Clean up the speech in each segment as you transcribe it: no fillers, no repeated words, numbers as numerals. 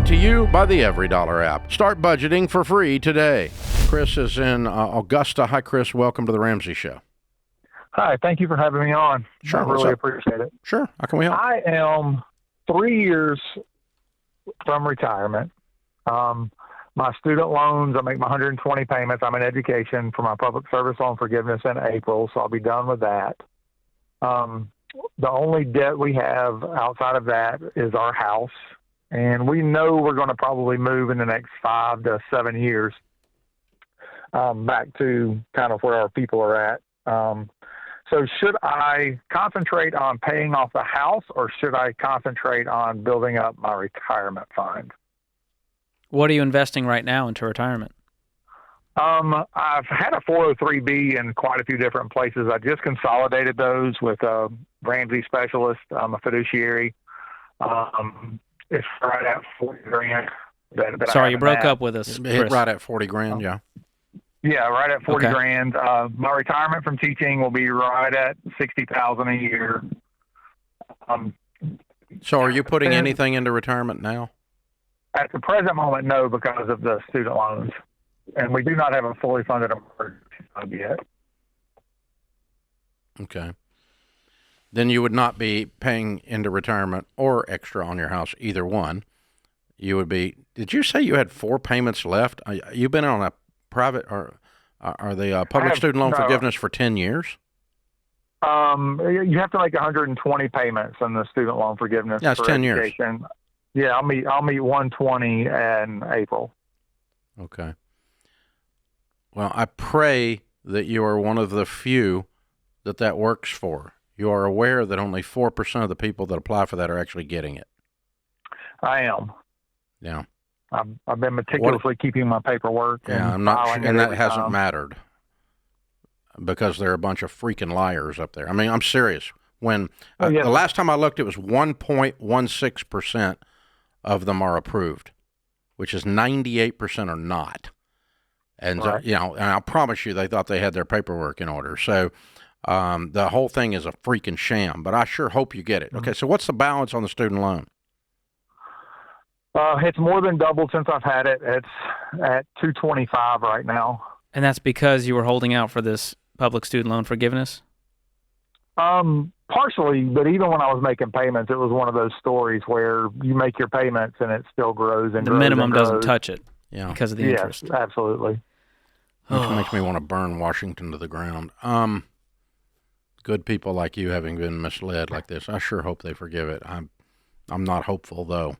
brought to you by the Every Dollar app. Start budgeting for free today. Chris is in Augusta. Hi, Chris. Welcome to the Ramsey Show. Hi, thank you for having me on. Sure. I really appreciate it. Sure. How can we help? I am 3 years from retirement. My student loans, I make my 120 payments. I'm in education for my public service loan forgiveness in April, so I'll be done with that. The only debt we have outside of that is our house, and we know we're going to probably move in the next 5 to 7 years back to kind of where our people are at. So should I concentrate on paying off the house, or should I concentrate on building up my retirement fund? What are you investing right now into retirement? I've had a 403B in quite a few different places. I just consolidated those with a Ramsey specialist. I'm a fiduciary. It's right at $40,000. Sorry, you broke up with us. Hit right at $40,000, yeah. Yeah, right at $40,000. My retirement from teaching will be right at $60,000 a year. So are you putting anything into retirement now? At the present moment, no, because of the student loans. And we do not have a fully funded emergency fund yet. Okay. Then you would not be paying into retirement or extra on your house, either one. You would be, did you say you had 4 payments left? You've been on a private or the public student loan forgiveness for 10 years? You have to make 120 payments on the student loan forgiveness. Yeah, it's 10 years. Yeah, I'll meet 120 in April. Okay. Well, I pray that you are one of the few that works for. You are aware that only 4% of the people that apply for that are actually getting it. I am. Yeah. I've been meticulously keeping my paperwork. Yeah, I'm not, and that hasn't mattered because there are a bunch of freaking liars up there. I mean, I'm serious. When the last time I looked, it was 1.16% of them are approved, which is 98% are not. And right. And I promise you, they thought they had their paperwork in order. So the whole thing is a freaking sham. But I sure hope you get it. Okay, so what's the balance on the student loan? It's more than doubled since I've had it. It's at $225 right now. And that's because you were holding out for this public student loan forgiveness? Partially, but even when I was making payments, it was one of those stories where you make your payments and it still grows and the grows minimum and grows. doesn't touch it because of the interest. Yes, absolutely. Which makes me want to burn Washington to the ground. Good people like you having been misled like this, I sure hope they forgive it. I'm not hopeful, though,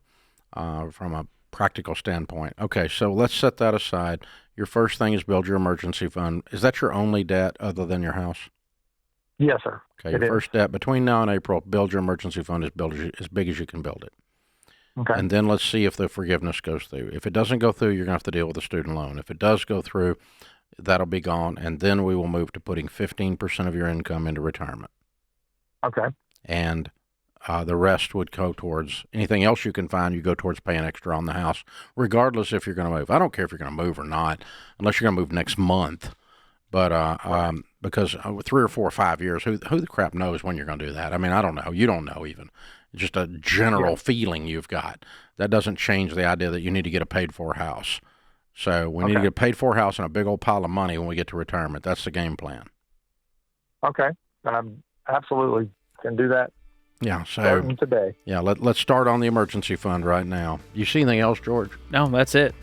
from a practical standpoint. Okay, so let's set that aside. Your first thing is build your emergency fund. Is that your only debt other than your house? Yes, sir. Okay, your first debt between now and April, build your emergency fund as big as you can build it. Okay. And then let's see if the forgiveness goes through. If it doesn't go through, you're going to have to deal with the student loan. If it does go through, that'll be gone, and then we will move to putting 15% of your income into retirement. Okay. And the rest would go towards anything else you can find. You go towards paying extra on the house, regardless if you're going to move. I don't care if you're going to move or not, unless you're going to move next month. But because 3 or 4 or 5 years, who the crap knows when you're going to do that? I mean, I don't know. You don't know even. It's just a general feeling you've got. That doesn't change the idea that you need to get a paid-for house. So we need to get a paid-for house and a big old pile of money when we get to retirement. That's the game plan. Okay. Absolutely can do that. Yeah. So starting today. Yeah. Let's start on the emergency fund right now. You see anything else, George? No, that's it.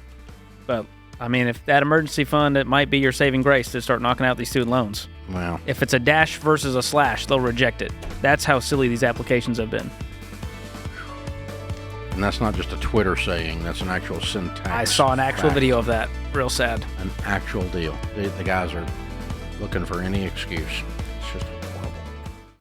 But I mean, if that emergency fund, it might be your saving grace to start knocking out these student loans. Well, if it's a dash versus a slash, they'll reject it. That's how silly these applications have been. And that's not just a Twitter saying. That's an actual syntax. I saw an actual video of that. Real sad. An actual deal. The guys are looking for any excuse.